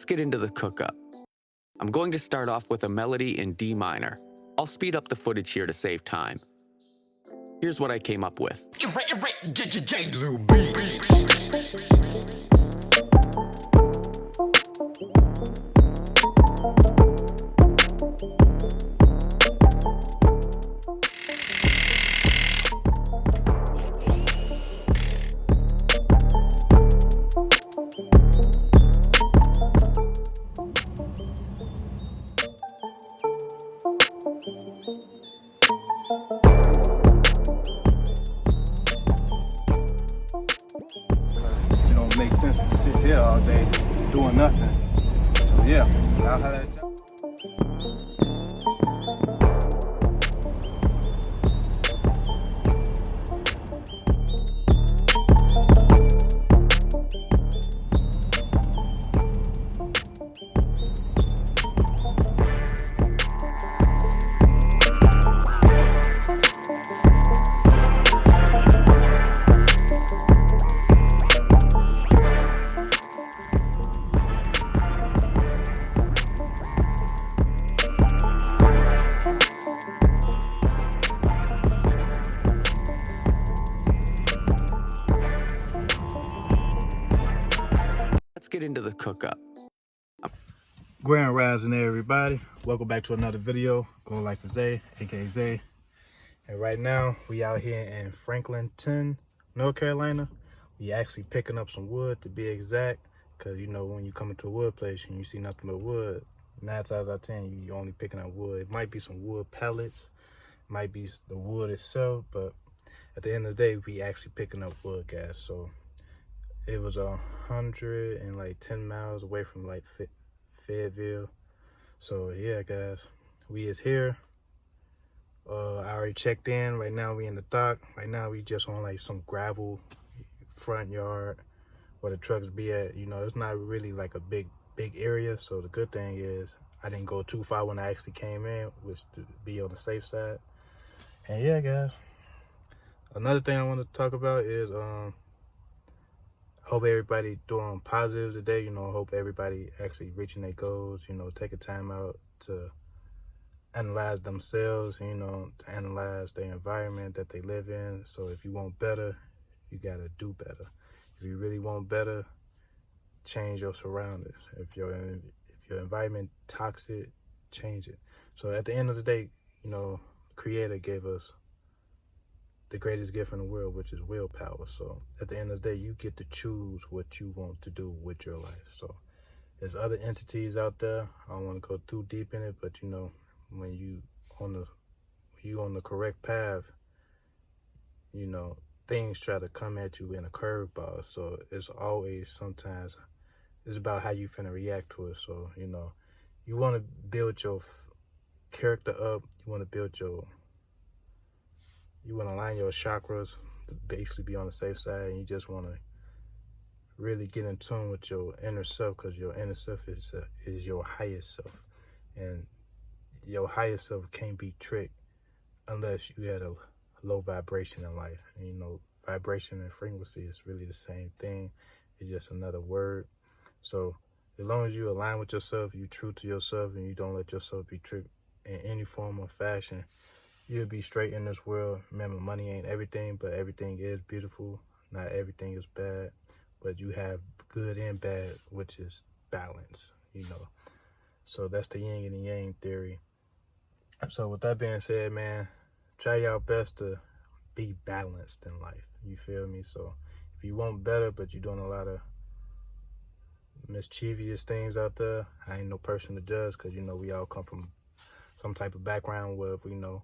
Let's get into the cook-up. I'm going to start off with a melody in D minor. I'll speed up the footage here to save time. Here's what I came up with. It don't make sense to sit here all day doing nothing. So yeah, I'll have that time. Let's get into the cook-up. Grand Rising everybody. Welcome back to another video. Glo-Life with Zay, aka Zay. And right now we out here in Franklinton, North Carolina. We actually picking up some wood to be exact. Cause you know when you come into a wood place and you see nothing but wood, 9 times out of 10 you only picking up wood. It might be some wood pellets, might be the wood itself, but at the end of the day we actually picking up wood, guys. So it was 110 miles away from like Fayetteville. So yeah, guys, we is here. I already checked in. Right now we in the dock. Right now we just on like some gravel front yard where the trucks be at. You know, it's not really like a big area. So the good thing is I didn't go too far when I actually came in, which to be on the safe side. And yeah, guys, another thing I want to talk about is hope everybody doing positive today. You know, I hope everybody actually reaching their goals, you know, taking time out to analyze themselves, you know, to analyze the environment that they live in. So if you want better, you got to do better. If you really want better, change your surroundings. If your environment toxic, change it. So at the end of the day, you know, Creator gave us the greatest gift in the world, which is willpower. So at the end of the day, you get to choose what you want to do with your life. So there's other entities out there. I don't want to go too deep in it, but you know, when you on the correct path, you know, things try to come at you in a curveball. So it's always, sometimes it's about how you finna react to it. So, you know, you want to build your character up. You want to build you want to align your chakras to basically be on the safe side, and you just want to really get in tune with your inner self, because your inner self is your highest self, and your highest self can't be tricked unless you had a low vibration in life. And you know, vibration and frequency is really the same thing. It's just another word. So as long as you align with yourself, you true to yourself, and you don't let yourself be tricked in any form or fashion, you'll be straight in this world. Remember, money ain't everything, but everything is beautiful. Not everything is bad, but you have good and bad, which is balance, you know. So that's the yin and the yang theory. So with that being said, man, try your best to be balanced in life. You feel me? So if you want better, but you're doing a lot of mischievous things out there, I ain't no person to judge, because, you know, we all come from some type of background where, you know,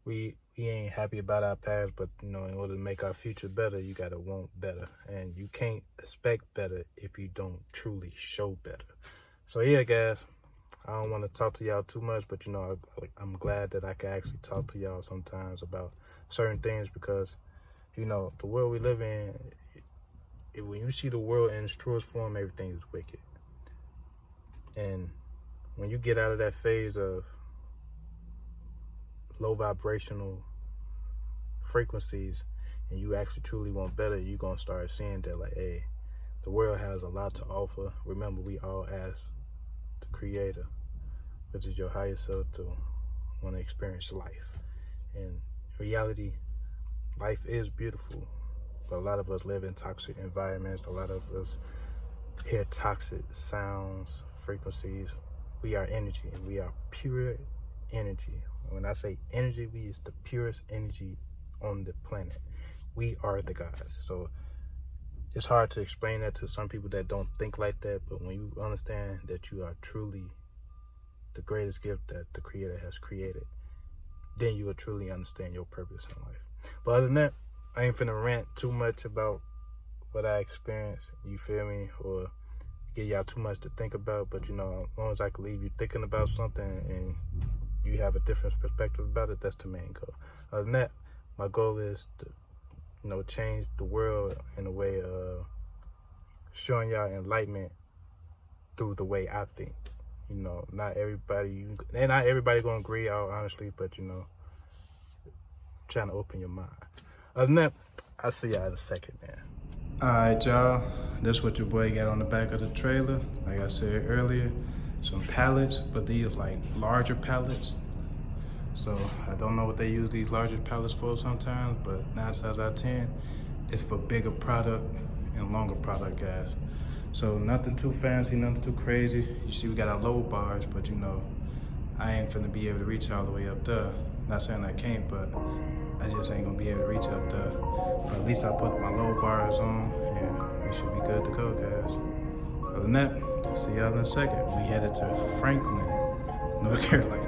we ain't happy about our past, but, you know, in order to make our future better, you got to want better. And you can't expect better if you don't truly show better. So, yeah, guys, I don't want to talk to y'all too much, but, you know, I'm glad that I can actually talk to y'all sometimes about certain things, because, you know, the world we live in, when you see the world in its truest form, everything is wicked. And when you get out of that phase of low vibrational frequencies and you actually truly want better, you're going to start seeing that, like, hey, the world has a lot to offer. Remember, we all the Creator, which is your higher self, to want to experience life. And in reality, life is beautiful, but a lot of us live in toxic environments. A lot of us hear toxic sounds, frequencies. We are energy. We are pure energy. When I say energy, we is the purest energy on the planet. We are the gods. So it's hard to explain that to some people that don't think like that, but when you understand that you are truly the greatest gift that the Creator has created, then you will truly understand your purpose in life. But other than that, I ain't finna rant too much about what I experienced, you feel me, or give y'all too much to think about. But you know, as long as I can leave you thinking about something and you have a different perspective about it, that's the main goal. Other than that, my goal is to, you know, change the world in a way of showing y'all enlightenment through the way I think. You know, not everybody gonna agree, honestly, but you know, trying to open your mind. Other than that, I'll see y'all in a second, man. Alright, y'all, this is what your boy got on the back of the trailer. Like I said earlier, some pallets, but these like larger pallets. So I don't know what they use these larger pallets for sometimes, but 9 times out of 10, it's for bigger product and longer product, guys. So nothing too fancy, nothing too crazy. You see we got our low bars, but you know, I ain't finna be able to reach all the way up there. Not saying I can't, but I just ain't gonna be able to reach up there. But at least I put my low bars on and we should be good to go, guys. Other than that, see y'all in a second. We headed to Franklin, North Carolina.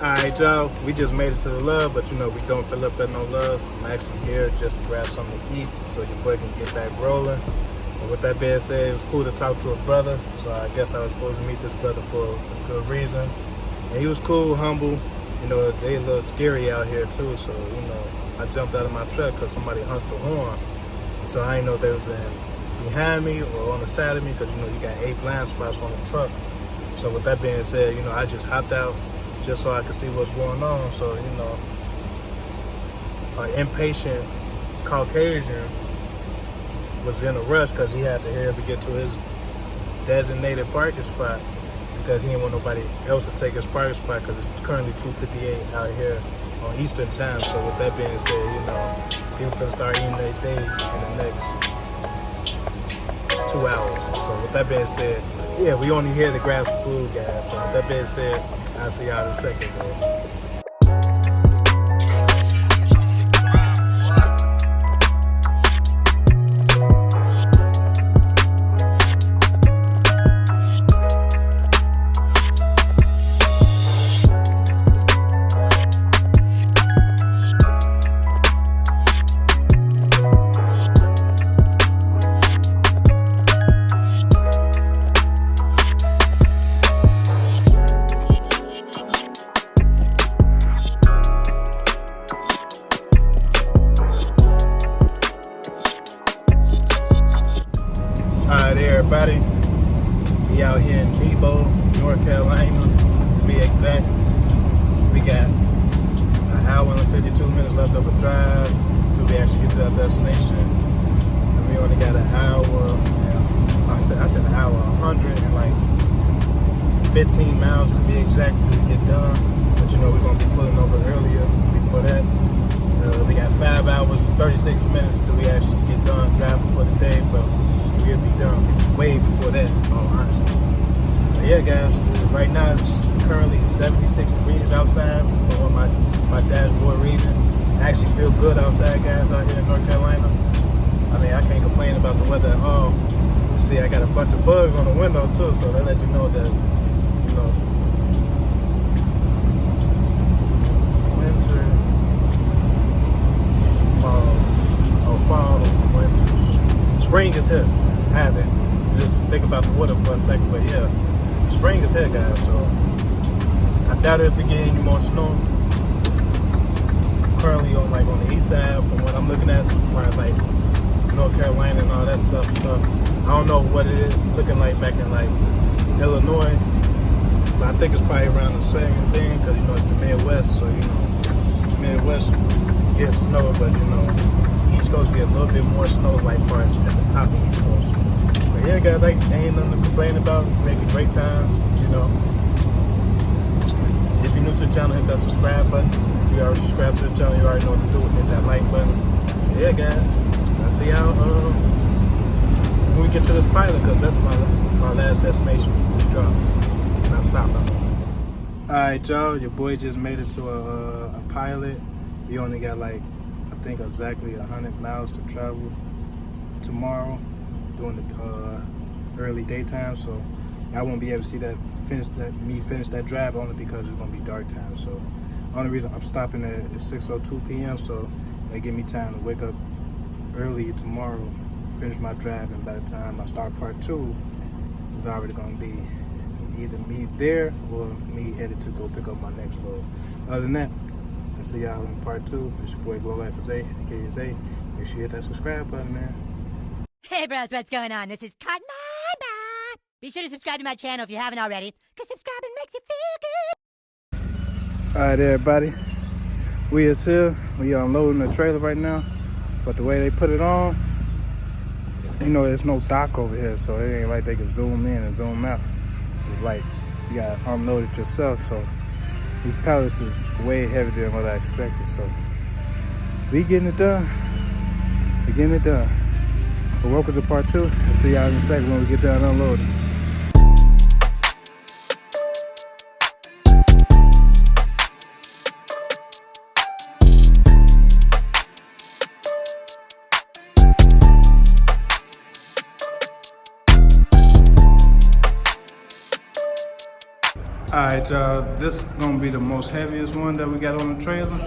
Alright, y'all, we just made it to the love, but you know, we don't fill up at no love. I'm actually here just to grab something to eat so your boy can get back rolling. And with that being said, it was cool to talk to a brother, so I guess I was supposed to meet this brother for a good reason. And he was cool, humble. You know, they a little scary out here too, so you know, I jumped out of my truck because somebody honked the horn. So I didn't know if they was behind me or on the side of me, because you know, you got 8 blind spots on the truck. So with that being said, you know, I just hopped out just so I could see what's going on. So, you know, an impatient Caucasian was in a rush because he had to hurry up to get to his designated parking spot because he didn't want nobody else to take his parking spot because it's currently 2:58 out here on Eastern time. So with that being said, you know, people can start eating their day in the next 2 hours. So with that being said, yeah, we only here to grab some food, guys. So with that being said, I'll see y'all in a second, man. Alright, everybody, we out here in Nebo, North Carolina, to be exact. We got an hour and 52 minutes left of a drive until we actually get to our destination. And we only got an hour, I said an hour, 115 miles to be exact to get done. But you know, we're going to be pulling over earlier before that. We got 5 hours and 36 minutes till we actually get done driving for the day, but we'll be done way before that, all honesty. But yeah, guys, right now it's currently 76 degrees outside on my dashboard reading. I actually feel good outside, guys, out here in North Carolina. I mean, I can't complain about the weather at all. You see, I got a bunch of bugs on the window too, so that lets you know that, you know, here. I haven't just think about the water for a second, but yeah, spring is here, guys. So I doubt if we get any more snow. Currently on the east side, from what I'm looking at, probably like North Carolina and all that stuff. I don't know what it is looking like back in like Illinois, but I think it's probably around the same thing because you know it's the Midwest, so you know the Midwest gets snow, but you know the East Coast get a little bit more snow like parts at the top of the East Coast. But yeah, guys, I ain't nothing to complain about. Make a great time, you know. If you're new to the channel, hit that subscribe button. If you already subscribed to the channel, you already know what to do. Hit that like button. Yeah, guys. I'll see y'all when we get to this pilot, because that's my last destination. This drop. Not stop though. Alright, y'all. Your boy just made it to a pilot. We only got like, I think exactly 100 miles to travel tomorrow during the early daytime. So I won't be able to see finish that drive only because it's gonna be dark time. So only reason I'm stopping at is 6:02 p.m. So they give me time to wake up early tomorrow, finish my drive, and by the time I start part 2, it's already gonna be either me there or me headed to go pick up my next load. Other than that, I'll see y'all in part 2. It's your boy Glo-Life with Zay, aka Zay. Make sure you hit that subscribe button, man. Hey bros, what's going on? This is Cut My Bad. Be sure to subscribe to my channel if you haven't already, because subscribing makes you feel good. Alright everybody, we is here. We unloading the trailer right now, but the way they put it on, you know there's no dock over here, so it ain't like they can zoom in and zoom out. It's like you gotta unload it yourself, so these pallets is way heavier than what I expected, so we getting it done. We getting it done. But welcome to part 2. I'll see y'all in a second when we get done unloading. Alright y'all, this is gonna be the most heaviest one that we got on the trailer,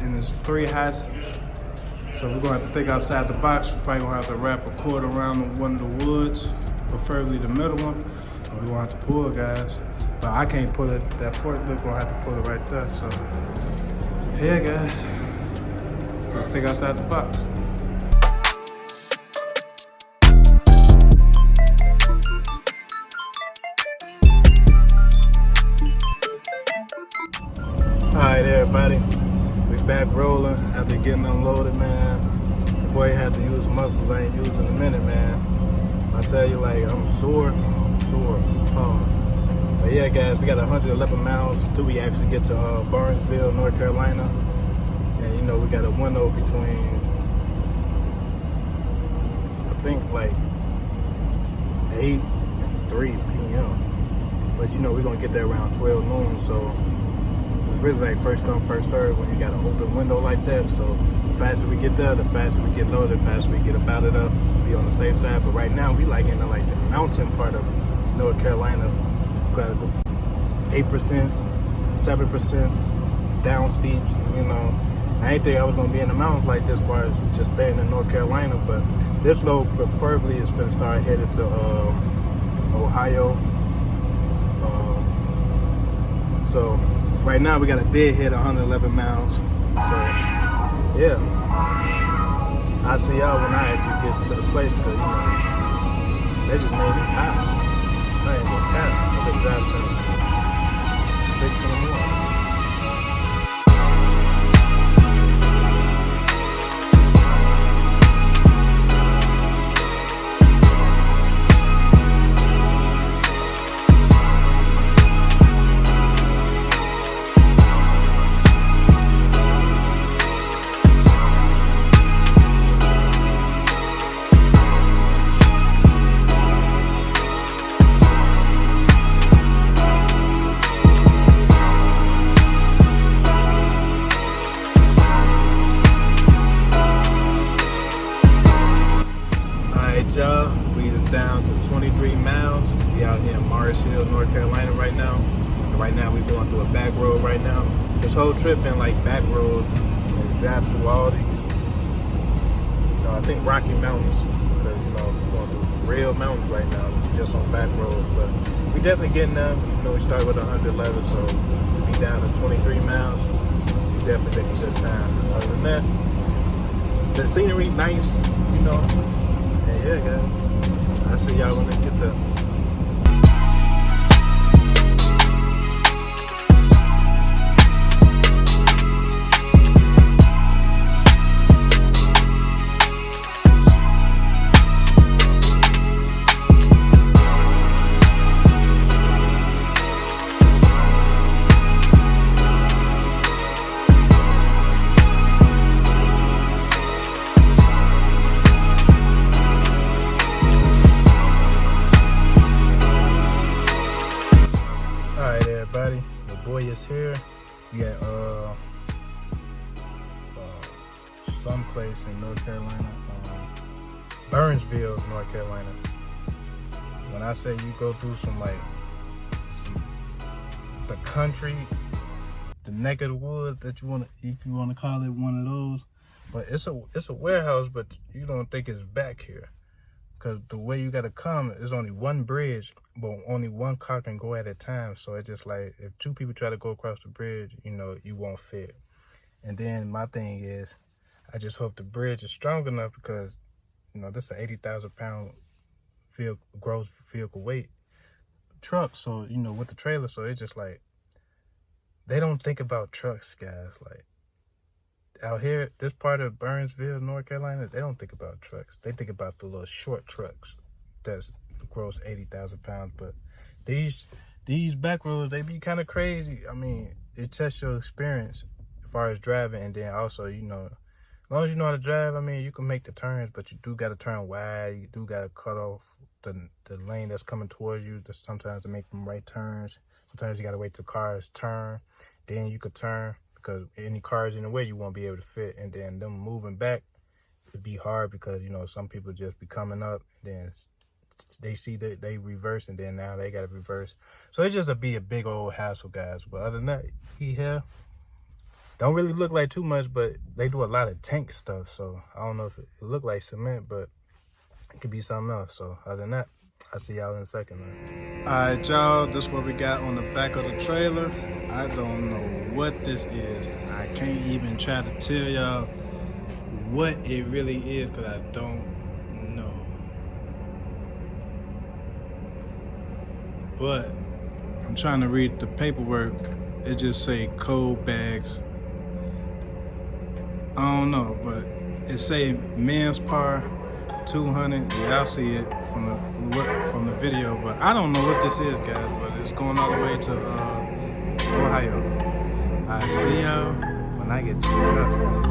and it's 3 heights. So we're gonna have to think outside the box. We're probably gonna have to wrap a cord around one of the woods, preferably the middle one. And we're gonna have to pull, guys. But I can't pull it, that forklift gonna have to pull it right there, so. Yeah, guys. So think outside the box. Alright everybody, we back rolling after getting unloaded, man. The boy had to use muscles I ain't used in a minute, man. I tell you, like, I'm sore. But yeah, guys, we got 111 miles till we actually get to Burnsville, North Carolina. And you know, we got a window between, I think like 8 and 3 p.m. But you know, we're gonna get there around 12 noon, so really like first come, first serve when you got an open window like that. So the faster we get there, the faster we get loaded, the faster we get about it up, be on the safe side. But right now we like in the mountain part of North Carolina. Got 8%, 7% down steeps, you know. I ain't think I was gonna be in the mountains like this as far as just staying in North Carolina, but this load preferably is gonna start headed to Ohio. So right now we got a dead hit 111 miles. So yeah, I'll see y'all when I actually get to the place, because you know they just made me tired. I ain't gonna cap. I've been driving since 6 in the morning. Y'all, we is down to 23 miles. We out here in Morris Hill, North Carolina right now. And right now we going through a back road right now. This whole trip been like back roads and drive through all these, I think Rocky Mountains, because you know, we're going through real mountains right now, just on back roads. But we definitely getting there. You know, we started with 100 level, so to be down to 23 miles, we definitely making good time. Other than that, the scenery nice, you know. And yeah, guys, I'll see y'all when they get there. Alright everybody, your boy is here. We at someplace in North Carolina, Burnsville, North Carolina. When I say you go through the country, the neck of the woods that you want to, if you want to call it one of those, but it's a warehouse, but you don't think it's back here. Because the way you got to come is only one bridge, but only one car can go at a time. So it's just like, if two people try to go across the bridge, you know, you won't fit. And then my thing is, I just hope the bridge is strong enough because, you know, this is an 80,000 pound gross vehicle weight truck. So, you know, with the trailer, so it's just like, they don't think about trucks, guys. Like, out here, this part of Burnsville, North Carolina, they don't think about trucks. They think about the little short trucks that's gross 80,000 pounds. But these back roads, they be kind of crazy. I mean, it tests your experience as far as driving, and then also, you know, as long as you know how to drive, I mean, you can make the turns, but you do got to turn wide. You do got to cut off the lane that's coming towards you. Sometimes to make them right turns. Sometimes you got to wait till cars turn, then you could turn. Because any cars in the way, you won't be able to fit. And then them moving back, it'd be hard because, you know, some people just be coming up and then they see that they reverse and then now they got to reverse. So it's just be a big old hassle, guys. But other than that, he here don't really look like too much, but they do a lot of tank stuff. So I don't know if it look like cement, but it could be something else. So other than that, I'll see y'all in a second, man. All right, y'all, this is what we got on the back of the trailer. I don't know what this is. I can't even try to tell y'all what it really is because I don't know. But I'm trying to read the paperwork. It just say cold bags. I don't know, but it say men's par 200. Y'all see it from the video, but I don't know what this is, guys. But it's going all the way to Ohio. I see y'all when I get to the truck stop.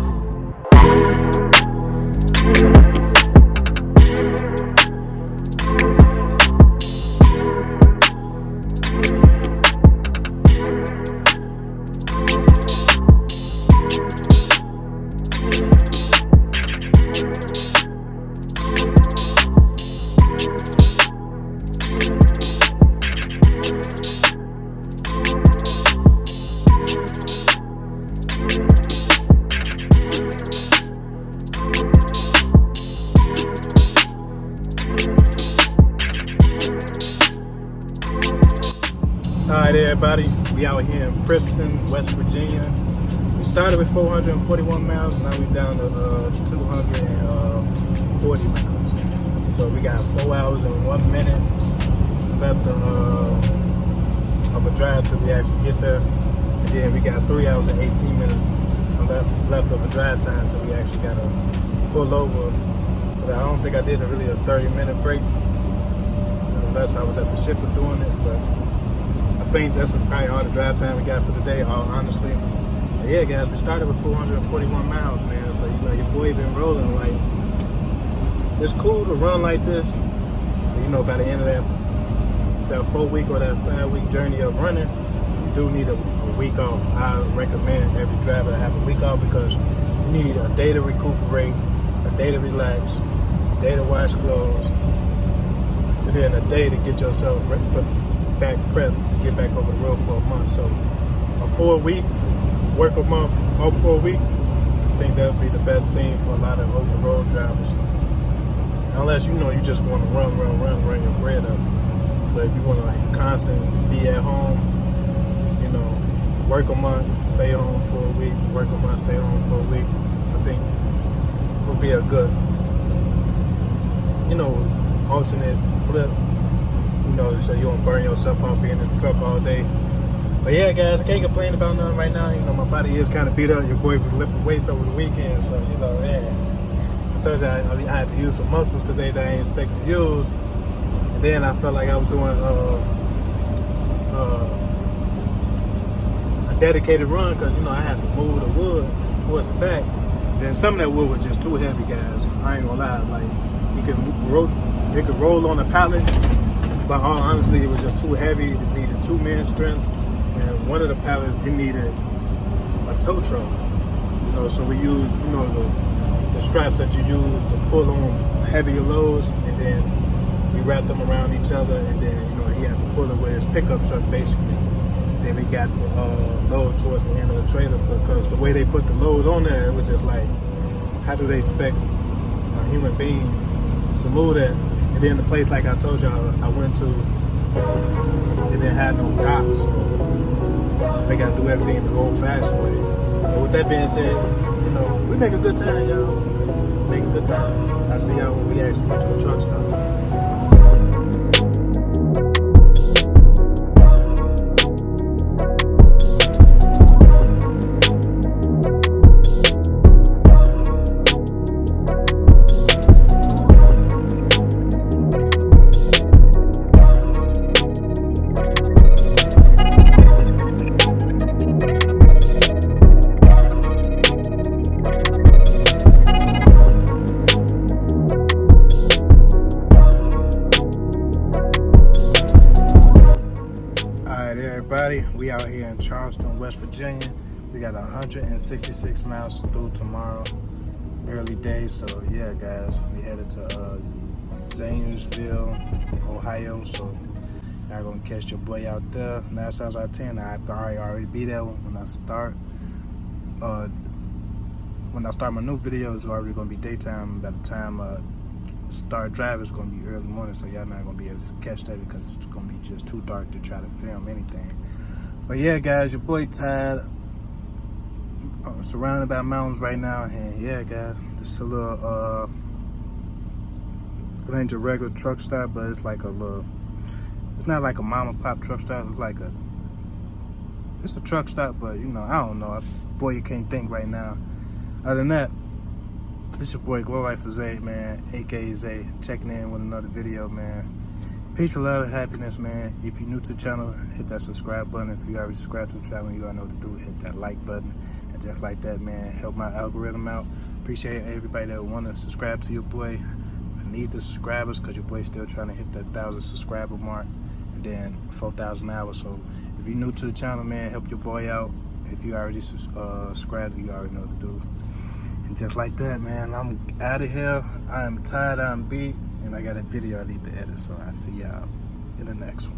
Alright everybody, we out here in Princeton, West Virginia. We started with 441 miles, now we're down to 240 miles. So we got 4 hours and 1 minute left of a drive till we actually get there. And then we got 3 hours and 18 minutes left of a drive time till we actually got to pull over. But I don't think I did a 30-minute break, unless I was at the shipper doing it. But I think that's probably all the drive time we got for today, all honestly. But yeah, guys, we started with 441 miles, man. So, you know, your boy been rolling. Like, it's cool to run like this. But, you know, by the end of that 4-week or that 5-week journey of running, you do need a week off. I recommend every driver to have a week off because you need a day to recuperate, a day to relax, a day to wash clothes, and then a day to get yourself back prepped to get back over the road for a month. So a 4-week, work a month, off for a week, I think that would be the best thing for a lot of over-the-road drivers. Unless, you know, you just want to run your bread up. But if you want to like constant be at home, you know, work a month, stay home for a week, work a month, stay home for a week, I think would be a good, you know, alternate flip, you know, so you don't burn yourself out being in the truck all day. But yeah, guys, I can't complain about nothing right now. You know, my body is kind of beat up. Your boy was lifting weights over the weekend, so, you know, yeah. I told you I had to use some muscles today that I ain't expected to use. And then I felt like I was doing a dedicated run because, you know, I had to move the wood towards the back. Then some of that wood was just too heavy, guys. I ain't gonna lie. Like, it could roll on a pallet, but all honestly, it was just too heavy. It needed 2 men strength. And one of the pallets, it needed a tow truck. You know, so we used, you know, the straps that you use to pull on heavier loads, and then we wrapped them around each other, and then, you know, he had to pull it with his pickup truck, basically. Then we got the load towards the end of the trailer, because the way they put the load on there, it was just like, how do they expect a human being to move that? And then the place, like I told y'all, I went to, it didn't have no docks, so they got to do everything the old-fashioned way. But with that being said, you know, we make a good time, y'all. Make a good time. I'll see y'all when we actually get to the truck stop. Everybody, we out here in Charleston, West Virginia. We got 166 miles to do tomorrow, early days. So yeah, guys, we headed to Zanesville, Ohio. So y'all gonna catch your boy out there. 9 times out of 10, I already be there when I start. When I start my new video, it's already gonna be daytime. By the time start driving, it's gonna be early morning, so y'all not gonna be able to catch that because it's gonna be just too dark to try to film anything. But yeah, guys, your boy tired, surrounded by mountains right now, and yeah, guys, this is a little it ain't your regular truck stop, but it's like a little, it's not like a mom and pop truck stop. It's like it's a truck stop, but you know, I don't know, boy, you can't think right now. Other than that, this your boy Glo-Life for Zay, man, aka Zay, checking in with another video, man. Peace, love, and happiness, man. If you're new to the channel, hit that subscribe button. If you already subscribed to the channel, you already know what to do. Hit that like button. And just like that, man, help my algorithm out. Appreciate everybody that want to subscribe to your boy. I need the subscribers because your boy's still trying to hit that 1,000 subscriber mark. And then 4,000 hours. So if you're new to the channel, man, help your boy out. If you already subscribed, you already know what to do. And just like that, man, I'm out of here. I'm tired, I'm beat, and I got a video I need to edit, so I'll see y'all in the next one.